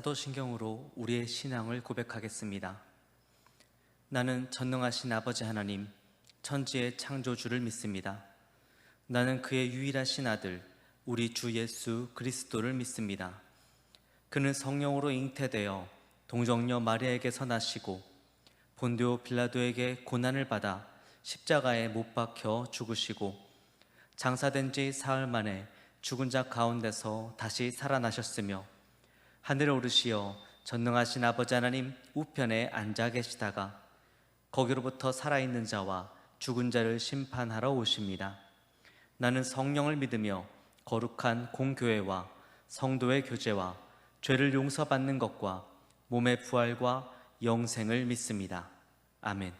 사도신경으로 우리의 신앙을 고백하겠습니다. 나는 전능하신 아버지 하나님, 천지의 창조주를 믿습니다. 나는 그의 유일하신 아들, 우리 주 예수 그리스도를 믿습니다. 그는 성령으로 잉태되어 동정녀 마리아에게서 나시고 본디오 빌라도에게 고난을 받아 십자가에 못 박혀 죽으시고 장사된 지 사흘 만에 죽은 자 가운데서 다시 살아나셨으며 하늘에 오르시어 전능하신 아버지 하나님 우편에 앉아 계시다가 거기로부터 살아있는 자와 죽은 자를 심판하러 오십니다. 나는 성령을 믿으며 거룩한 공교회와 성도의 교제와 죄를 용서받는 것과 몸의 부활과 영생을 믿습니다. 아멘.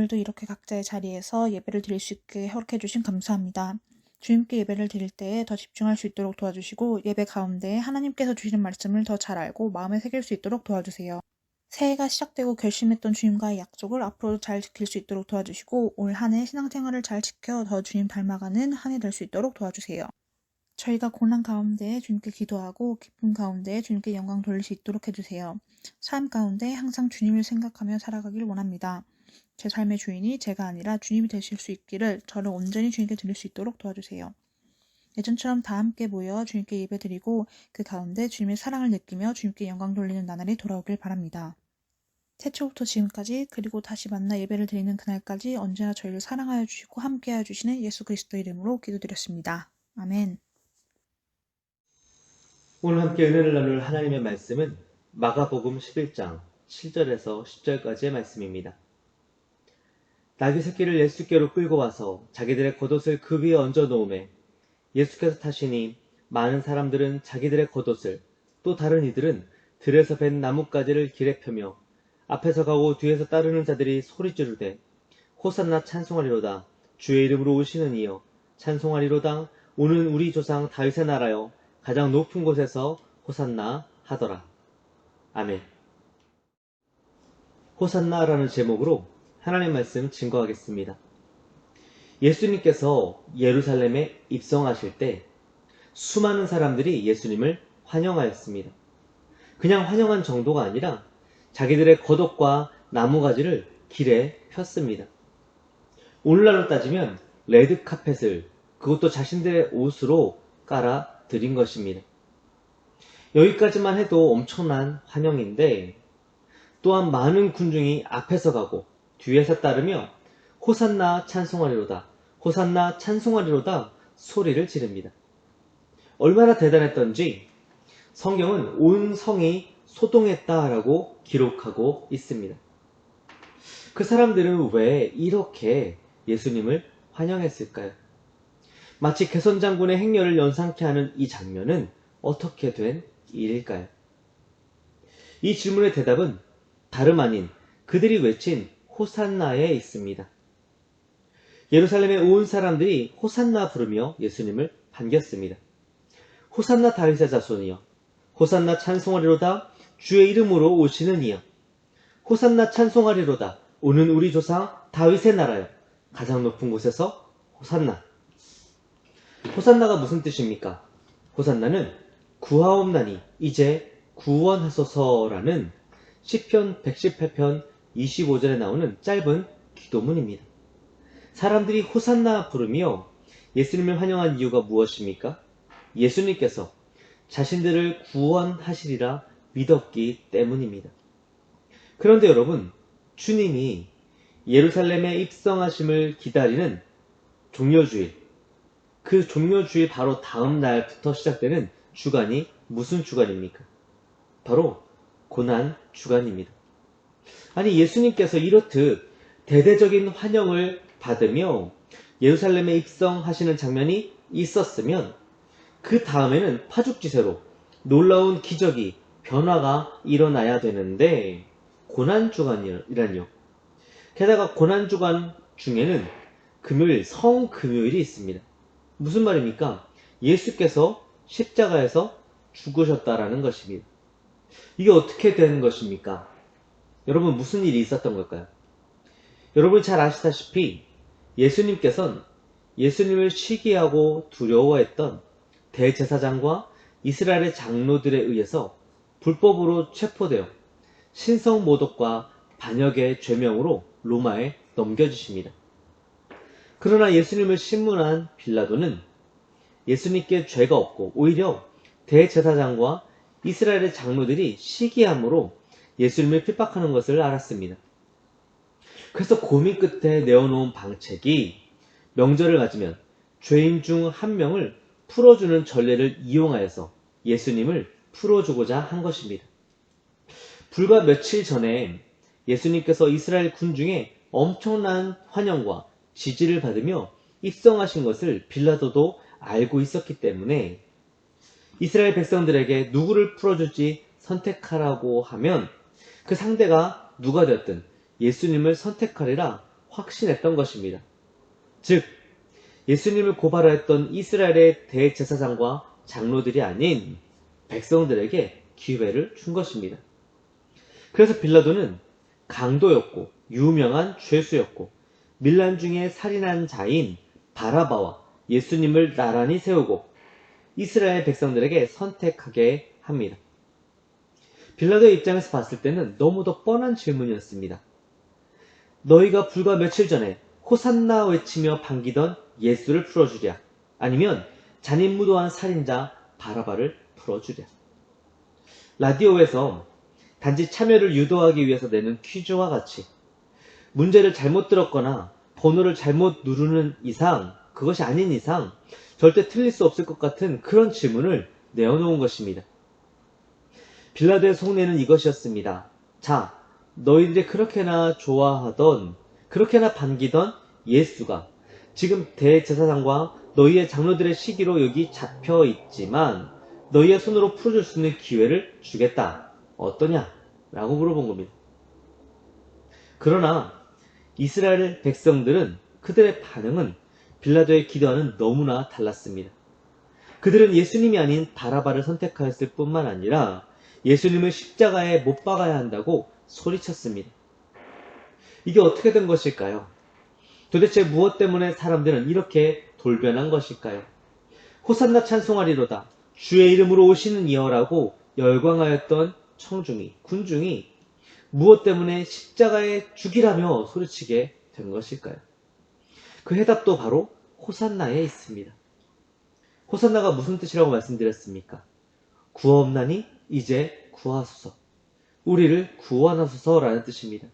오늘도 이렇게 각자의 자리에서 예배를 드릴 수 있게 허락해 주신 감사합니다. 주님께 예배를 드릴 때에 더 집중할 수 있도록 도와주시고 예배 가운데 하나님께서 주시는 말씀을 더 잘 알고 마음에 새길 수 있도록 도와주세요. 새해가 시작되고 결심했던 주님과의 약속을 앞으로도 잘 지킬 수 있도록 도와주시고 올 한 해 신앙생활을 잘 지켜 더 주님 닮아가는 한 해 될 수 있도록 도와주세요. 저희가 고난 가운데 주님께 기도하고 기쁨 가운데 주님께 영광 돌릴 수 있도록 해주세요. 삶 가운데 항상 주님을 생각하며 살아가길 원합니다. 제 삶의 주인이 제가 아니라 주님이 되실 수 있기를 저를 온전히 주님께 드릴 수 있도록 도와주세요. 예전처럼 다 함께 모여 주님께 예배드리고 그 가운데 주님의 사랑을 느끼며 주님께 영광 돌리는 나날이 돌아오길 바랍니다. 태초부터 지금까지 그리고 다시 만나 예배를 드리는 그날까지 언제나 저희를 사랑하여 주시고 함께하여 주시는 예수 그리스도 이름으로 기도드렸습니다. 아멘. 오늘 함께 은혜를 나눌 하나님의 말씀은 마가복음 11장 7절에서 10절까지의 말씀입니다. 나귀 새끼를 예수께로 끌고 와서 자기들의 겉옷을 그 위에 얹어 놓음에 예수께서 타시니 많은 사람들은 자기들의 겉옷을 또 다른 이들은 들에서 벤 나뭇가지를 길에 펴며 앞에서 가고 뒤에서 따르는 자들이 소리 지르되 호산나 찬송하리로다 주의 이름으로 오시는 이여 찬송하리로다 오는 우리 조상 다윗의 나라여 가장 높은 곳에서 호산나 하더라. 아멘. 호산나라는 제목으로 하나님의 말씀 증거하겠습니다. 예수님께서 예루살렘에 입성하실 때 수많은 사람들이 예수님을 환영하였습니다. 그냥 환영한 정도가 아니라 자기들의 겉옷과 나무가지를 길에 폈습니다. 오늘날로 따지면 레드카펫을 그것도 자신들의 옷으로 깔아 드린 것입니다. 여기까지만 해도 엄청난 환영인데 또한 많은 군중이 앞에서 가고 뒤에서 따르며 호산나 찬송하리로다, 호산나 찬송하리로다 소리를 지릅니다. 얼마나 대단했던지 성경은 온 성이 소동했다라고 기록하고 있습니다. 그 사람들은 왜 이렇게 예수님을 환영했을까요? 마치 개선장군의 행렬을 연상케 하는 이 장면은 어떻게 된 일일까요? 이 질문의 대답은 다름 아닌 그들이 외친 호산나에 있습니다. 예루살렘에 온 사람들이 호산나 부르며 예수님을 반겼습니다. 호산나 다윗의 자손이여, 호산나 찬송하리로다 주의 이름으로 오시는 이여, 호산나 찬송하리로다 오는 우리 조상 다윗의 나라여, 가장 높은 곳에서 호산나. 호산나가 무슨 뜻입니까? 호산나는 구하옵나니 이제 구원하소서라는 시편 118편 25절에 나오는 짧은 기도문입니다. 사람들이 호산나 부르며 예수님을 환영한 이유가 무엇입니까? 예수님께서 자신들을 구원하시리라 믿었기 때문입니다. 그런데 여러분, 주님이 예루살렘에 입성하심을 기다리는 종려주일, 그 종려주일 바로 다음 날부터 시작되는 주간이 무슨 주간입니까? 바로 고난 주간입니다. 아니, 예수님께서 이렇듯 대대적인 환영을 받으며 예루살렘에 입성하시는 장면이 있었으면 그 다음에는 파죽지세로 놀라운 기적이, 변화가 일어나야 되는데 고난주간이라뇨. 게다가 고난주간 중에는 금요일, 성금요일이 있습니다. 무슨 말입니까? 예수께서 십자가에서 죽으셨다라는 것입니다. 이게 어떻게 된 것입니까? 여러분, 무슨 일이 있었던 걸까요? 여러분 잘 아시다시피 예수님께서는 예수님을 시기하고 두려워했던 대제사장과 이스라엘의 장로들에 의해서 불법으로 체포되어 신성모독과 반역의 죄명으로 로마에 넘겨지십니다. 그러나 예수님을 신문한 빌라도는 예수님께 죄가 없고 오히려 대제사장과 이스라엘의 장로들이 시기함으로 예수님을 핍박하는 것을 알았습니다. 그래서 고민 끝에 내어놓은 방책이 명절을 맞으면 죄인 중 한 명을 풀어주는 전례를 이용하여서 예수님을 풀어주고자 한 것입니다. 불과 며칠 전에 예수님께서 이스라엘 군중의 엄청난 환영과 지지를 받으며 입성하신 것을 빌라도도 알고 있었기 때문에 이스라엘 백성들에게 누구를 풀어줄지 선택하라고 하면 그 상대가 누가 되었든 예수님을 선택하리라 확신했던 것입니다. 즉, 예수님을 고발하였던 이스라엘의 대제사장과 장로들이 아닌 백성들에게 기회를 준 것입니다. 그래서 빌라도는 강도였고 유명한 죄수였고 밀란 중에 살인한 자인 바라바와 예수님을 나란히 세우고 이스라엘 백성들에게 선택하게 합니다. 빌라도의 입장에서 봤을 때는 너무도 뻔한 질문이었습니다. 너희가 불과 며칠 전에 호산나 외치며 반기던 예수를 풀어주랴, 아니면 잔인무도한 살인자 바라바를 풀어주랴. 라디오에서 단지 참여를 유도하기 위해서 내는 퀴즈와 같이 문제를 잘못 들었거나 번호를 잘못 누르는 이상, 그것이 아닌 이상 절대 틀릴 수 없을 것 같은 그런 질문을 내어놓은 것입니다. 빌라도의 속내는 이것이었습니다. 자, 너희들이 그렇게나 좋아하던, 그렇게나 반기던 예수가 지금 대제사장과 너희의 장로들의 시기로 여기 잡혀 있지만 너희의 손으로 풀어줄 수 있는 기회를 주겠다. 어떠냐? 라고 물어본 겁니다. 그러나 이스라엘 백성들은, 그들의 반응은 빌라도의 기도와는 너무나 달랐습니다. 그들은 예수님이 아닌 바라바를 선택하였을 뿐만 아니라 예수님을 십자가에 못 박아야 한다고 소리쳤습니다. 이게 어떻게 된 것일까요? 도대체 무엇 때문에 사람들은 이렇게 돌변한 것일까요? 호산나 찬송하리로다 주의 이름으로 오시는 이여라고 열광하였던 청중이, 군중이 무엇 때문에 십자가에 죽이라며 소리치게 된 것일까요? 그 해답도 바로 호산나에 있습니다. 호산나가 무슨 뜻이라고 말씀드렸습니까? 구하옵나니 이제 구하소서, 우리를 구원하소서라는 뜻입니다.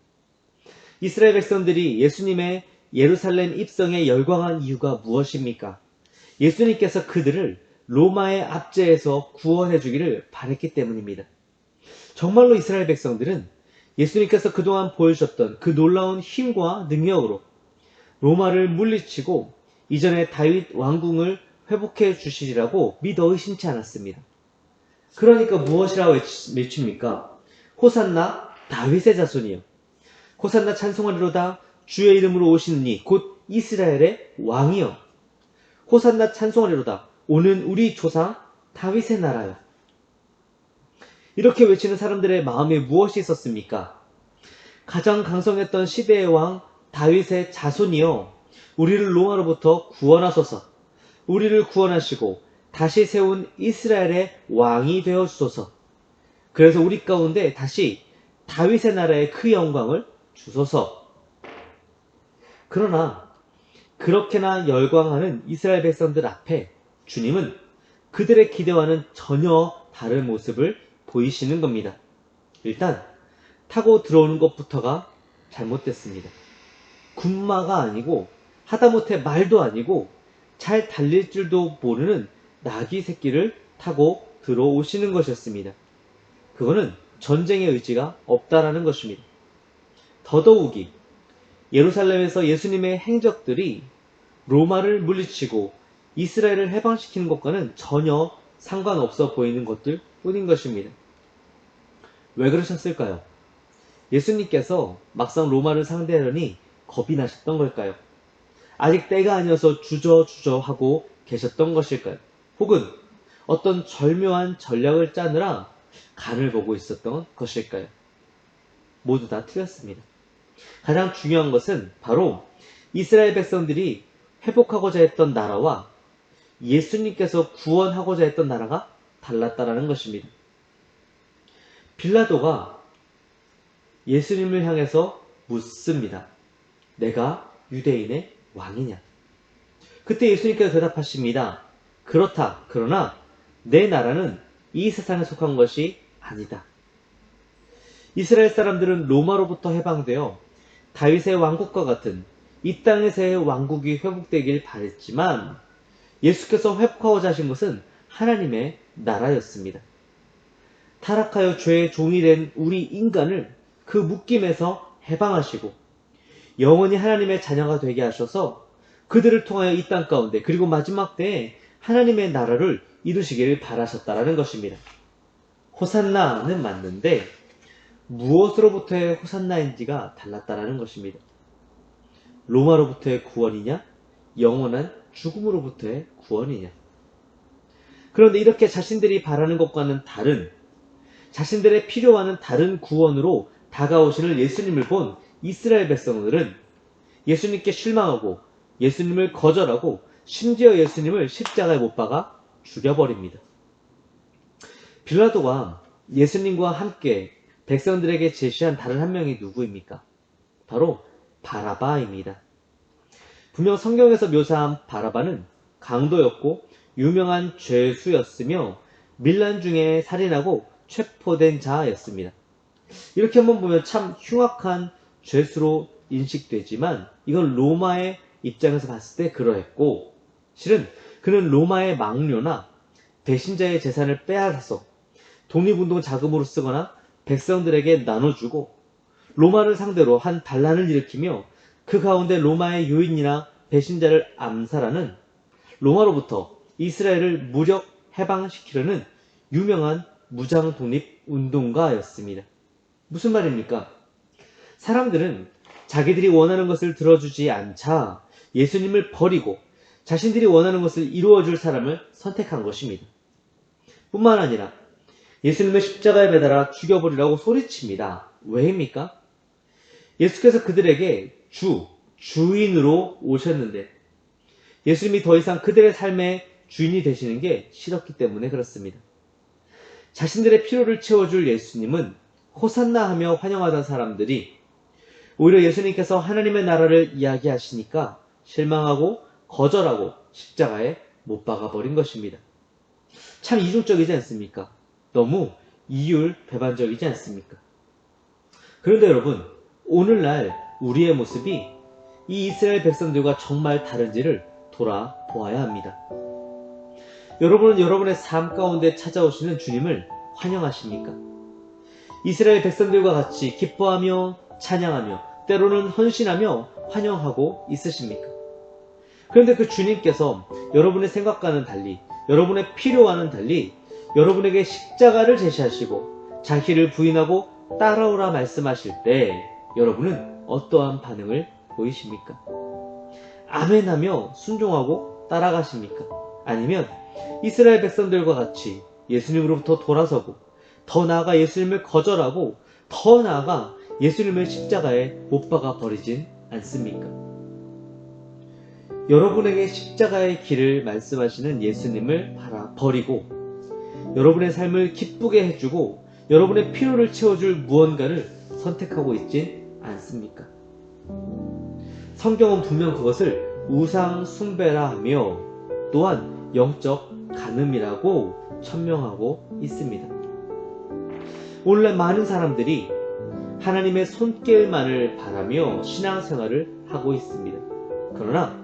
이스라엘 백성들이 예수님의 예루살렘 입성에 열광한 이유가 무엇입니까? 예수님께서 그들을 로마의 압제에서 구원해 주기를 바랬기 때문입니다. 정말로 이스라엘 백성들은 예수님께서 그동안 보여주셨던 그 놀라운 힘과 능력으로 로마를 물리치고 이전의 다윗 왕궁을 회복해 주시리라고 믿어 의심치 않았습니다. 그러니까 무엇이라고 외칩니까? 호산나 다윗의 자손이요. 호산나 찬송하리로다 주의 이름으로 오시는 이 곧 이스라엘의 왕이요. 호산나 찬송하리로다 오는 우리 조상 다윗의 나라요. 이렇게 외치는 사람들의 마음에 무엇이 있었습니까? 가장 강성했던 시대의 왕 다윗의 자손이요. 우리를 로마로부터 구원하소서. 우리를 구원하시고 다시 세운 이스라엘의 왕이 되어 주소서. 그래서 우리 가운데 다시 다윗의 나라의 그 영광을 주소서. 그러나 그렇게나 열광하는 이스라엘 백성들 앞에 주님은 그들의 기대와는 전혀 다른 모습을 보이시는 겁니다. 일단 타고 들어오는 것부터가 잘못됐습니다. 군마가 아니고 하다못해 말도 아니고 잘 달릴 줄도 모르는 나귀 새끼를 타고 들어오시는 것이었습니다. 그거는 전쟁의 의지가 없다라는 것입니다. 더더욱이 예루살렘에서 예수님의 행적들이 로마를 물리치고 이스라엘을 해방시키는 것과는 전혀 상관없어 보이는 것들 뿐인 것입니다. 왜 그러셨을까요? 예수님께서 막상 로마를 상대하려니 겁이 나셨던 걸까요? 아직 때가 아니어서 주저주저 하고 계셨던 것일까요? 혹은 어떤 절묘한 전략을 짜느라 간을 보고 있었던 것일까요? 모두 다 틀렸습니다. 가장 중요한 것은 바로 이스라엘 백성들이 회복하고자 했던 나라와 예수님께서 구원하고자 했던 나라가 달랐다라는 것입니다. 빌라도가 예수님을 향해서 묻습니다. 내가 유대인의 왕이냐? 그때 예수님께서 대답하십니다. 그렇다. 그러나 내 나라는 이 세상에 속한 것이 아니다. 이스라엘 사람들은 로마로부터 해방되어 다윗의 왕국과 같은 이 땅에서의 왕국이 회복되길 바랬지만 예수께서 회복하고자 하신 것은 하나님의 나라였습니다. 타락하여 죄의 종이 된 우리 인간을 그 묶임에서 해방하시고 영원히 하나님의 자녀가 되게 하셔서 그들을 통하여 이 땅 가운데 그리고 마지막 때에 하나님의 나라를 이루시기를 바라셨다라는 것입니다. 호산나는 맞는데 무엇으로부터의 호산나인지가 달랐다라는 것입니다. 로마로부터의 구원이냐? 영원한 죽음으로부터의 구원이냐? 그런데 이렇게 자신들이 바라는 것과는 다른, 자신들의 필요와는 다른 구원으로 다가오시는 예수님을 본 이스라엘 백성들은 예수님께 실망하고 예수님을 거절하고 심지어 예수님을 십자가에 못 박아 죽여버립니다. 빌라도가 예수님과 함께 백성들에게 제시한 다른 한 명이 누구입니까? 바로 바라바입니다. 분명 성경에서 묘사한 바라바는 강도였고 유명한 죄수였으며 밀란 중에 살인하고 체포된 자였습니다. 이렇게 한번 보면 참 흉악한 죄수로 인식되지만 이건 로마의 입장에서 봤을 때 그러했고 실은 그는 로마의 망료나 배신자의 재산을 빼앗아서 독립운동 자금으로 쓰거나 백성들에게 나눠주고 로마를 상대로 한 반란을 일으키며 그 가운데 로마의 요인이나 배신자를 암살하는 로마로부터 이스라엘을 무력 해방시키려는 유명한 무장 독립 운동가였습니다. 무슨 말입니까? 사람들은 자기들이 원하는 것을 들어주지 않자 예수님을 버리고 자신들이 원하는 것을 이루어줄 사람을 선택한 것입니다. 뿐만 아니라 예수님을 십자가에 매달아 죽여버리라고 소리칩니다. 왜입니까? 예수께서 그들에게 주인으로 오셨는데 예수님이 더 이상 그들의 삶에 주인이 되시는 게 싫었기 때문에 그렇습니다. 자신들의 필요를 채워줄 예수님은 호산나 하며 환영하던 사람들이 오히려 예수님께서 하나님의 나라를 이야기하시니까 실망하고 거절하고 십자가에 못 박아버린 것입니다. 참 이중적이지 않습니까? 너무 이율배반적이지 않습니까? 그런데 여러분, 오늘날 우리의 모습이 이 이스라엘 백성들과 정말 다른지를 돌아보아야 합니다. 여러분은 여러분의 삶 가운데 찾아오시는 주님을 환영하십니까? 이스라엘 백성들과 같이 기뻐하며 찬양하며 때로는 헌신하며 환영하고 있으십니까? 그런데 그 주님께서 여러분의 생각과는 달리, 여러분의 필요와는 달리 여러분에게 십자가를 제시하시고 자기를 부인하고 따라오라 말씀하실 때 여러분은 어떠한 반응을 보이십니까? 아멘하며 순종하고 따라가십니까? 아니면 이스라엘 백성들과 같이 예수님으로부터 돌아서고 더 나아가 예수님을 거절하고 더 나아가 예수님을 십자가에 못 박아 버리진 않습니까? 여러분에게 십자가의 길을 말씀하시는 예수님을 버리고 여러분의 삶을 기쁘게 해주고 여러분의 필요를 채워줄 무언가를 선택하고 있진 않습니까? 성경은 분명 그것을 우상 숭배라 하며 또한 영적 간음이라고 천명하고 있습니다. 오늘날 많은 사람들이 하나님의 손길만을 바라며 신앙생활을 하고 있습니다. 그러나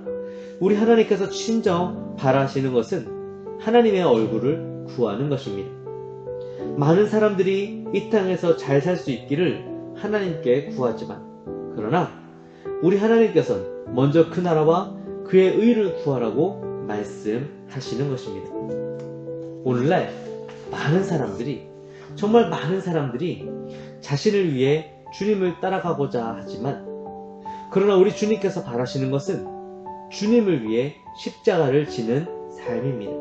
우리 하나님께서 친정 바라시는 것은 하나님의 얼굴을 구하는 것입니다. 많은 사람들이 이 땅에서 잘 살 수 있기를 하나님께 구하지만 그러나 우리 하나님께서는 먼저 그 나라와 그의 의를 구하라고 말씀하시는 것입니다. 오늘날 많은 사람들이 정말 많은 사람들이 자신을 위해 주님을 따라가고자 하지만 그러나 우리 주님께서 바라시는 것은 주님을 위해 십자가를 지는 삶입니다.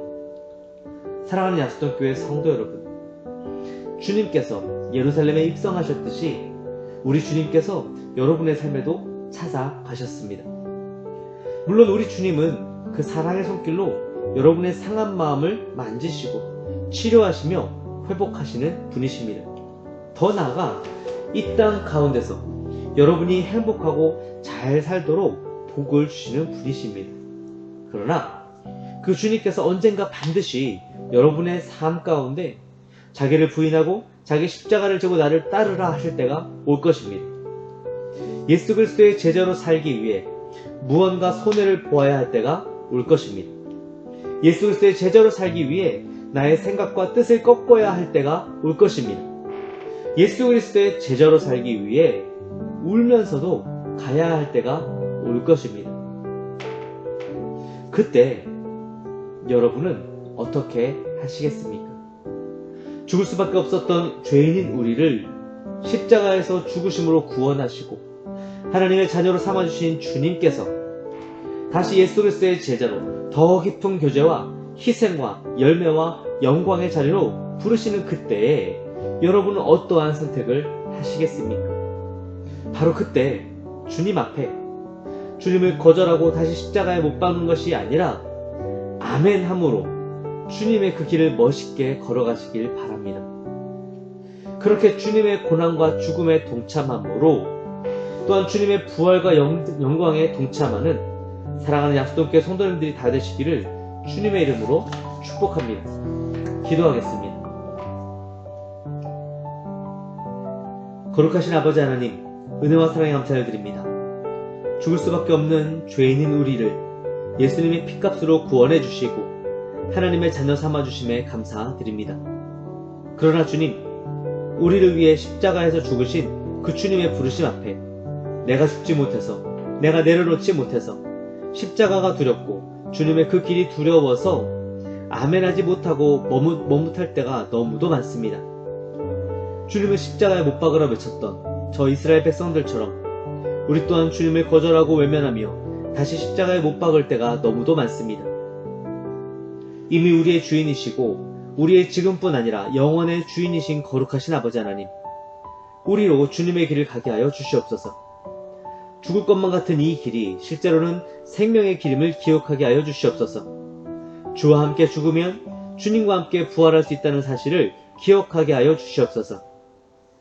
사랑하는 약속교회 성도 여러분, 주님께서 예루살렘에 입성하셨듯이 우리 주님께서 여러분의 삶에도 찾아가셨습니다. 물론 우리 주님은 그 사랑의 손길로 여러분의 상한 마음을 만지시고 치료하시며 회복하시는 분이십니다. 더 나아가 이 땅 가운데서 여러분이 행복하고 잘 살도록 복을 주시는 분이십니다. 그러나 그 주님께서 언젠가 반드시 여러분의 삶 가운데 자기를 부인하고 자기 십자가를 지고 나를 따르라 하실 때가 올 것입니다. 예수 그리스도의 제자로 살기 위해 무언가 손해를 보아야 할 때가 올 것입니다. 예수 그리스도의 제자로 살기 위해 나의 생각과 뜻을 꺾어야 할 때가 올 것입니다. 예수 그리스도의 제자로 살기 위해 울면서도 가야 할 때가 올 것입니다. 그때 여러분은 어떻게 하시겠습니까? 죽을 수밖에 없었던 죄인인 우리를 십자가에서 죽으심으로 구원하시고 하나님의 자녀로 삼아주신 주님께서 다시 예수 그리스도의 제자로 더 깊은 교제와 희생과 열매와 영광의 자리로 부르시는 그때에 여러분은 어떠한 선택을 하시겠습니까? 바로 그때 주님 앞에 주님을 거절하고 다시 십자가에 못 박는 것이 아니라 아멘함으로 주님의 그 길을 멋있게 걸어가시길 바랍니다. 그렇게 주님의 고난과 죽음에 동참함으로 또한 주님의 부활과 영광에 동참하는 사랑하는 약속교회 성도님들이 다 되시기를 주님의 이름으로 축복합니다. 기도하겠습니다. 거룩하신 아버지 하나님, 은혜와 사랑에 감사를 드립니다. 죽을 수밖에 없는 죄인인 우리를 예수님의 피값으로 구원해 주시고 하나님의 자녀 삼아주심에 감사드립니다. 그러나 주님, 우리를 위해 십자가에서 죽으신 그 주님의 부르심 앞에 내가 죽지 못해서, 내가 내려놓지 못해서 십자가가 두렵고 주님의 그 길이 두려워서 아멘하지 못하고 머뭇할 때가 너무도 많습니다. 주님을 십자가에 못 박으라 외쳤던 저 이스라엘 백성들처럼 우리 또한 주님을 거절하고 외면하며 다시 십자가에 못 박을 때가 너무도 많습니다. 이미 우리의 주인이시고 우리의 지금뿐 아니라 영원의 주인이신 거룩하신 아버지 하나님, 우리로 주님의 길을 가게 하여 주시옵소서. 죽을 것만 같은 이 길이 실제로는 생명의 길임을 기억하게 하여 주시옵소서. 주와 함께 죽으면 주님과 함께 부활할 수 있다는 사실을 기억하게 하여 주시옵소서.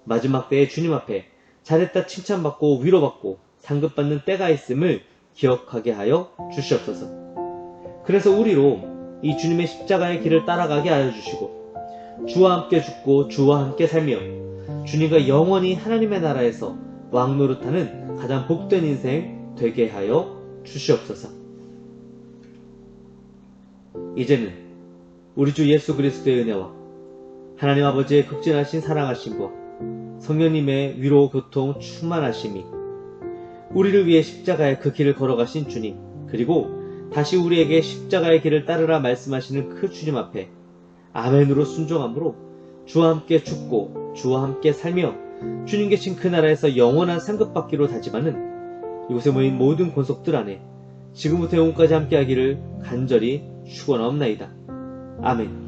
마지막 때에 주님 앞에 잘했다 칭찬받고 위로받고 상급받는 때가 있음을 기억하게 하여 주시옵소서. 그래서 우리로 이 주님의 십자가의 길을 따라가게 하여 주시고 주와 함께 죽고 주와 함께 살며 주님과 영원히 하나님의 나라에서 왕노릇하는 가장 복된 인생 되게 하여 주시옵소서. 이제는 우리 주 예수 그리스도의 은혜와 하나님 아버지의 극진하신 사랑하심과 성령님의 위로 교통 충만하심이 우리를 위해 십자가의 그 길을 걸어가신 주님, 그리고 다시 우리에게 십자가의 길을 따르라 말씀하시는 그 주님 앞에 아멘으로 순종함으로 주와 함께 죽고 주와 함께 살며 주님 계신 그 나라에서 영원한 상급받기로 다짐하는 이곳에 모인 모든 권속들 안에 지금부터 영원까지 함께하기를 간절히 축원하옵나이다. 아멘.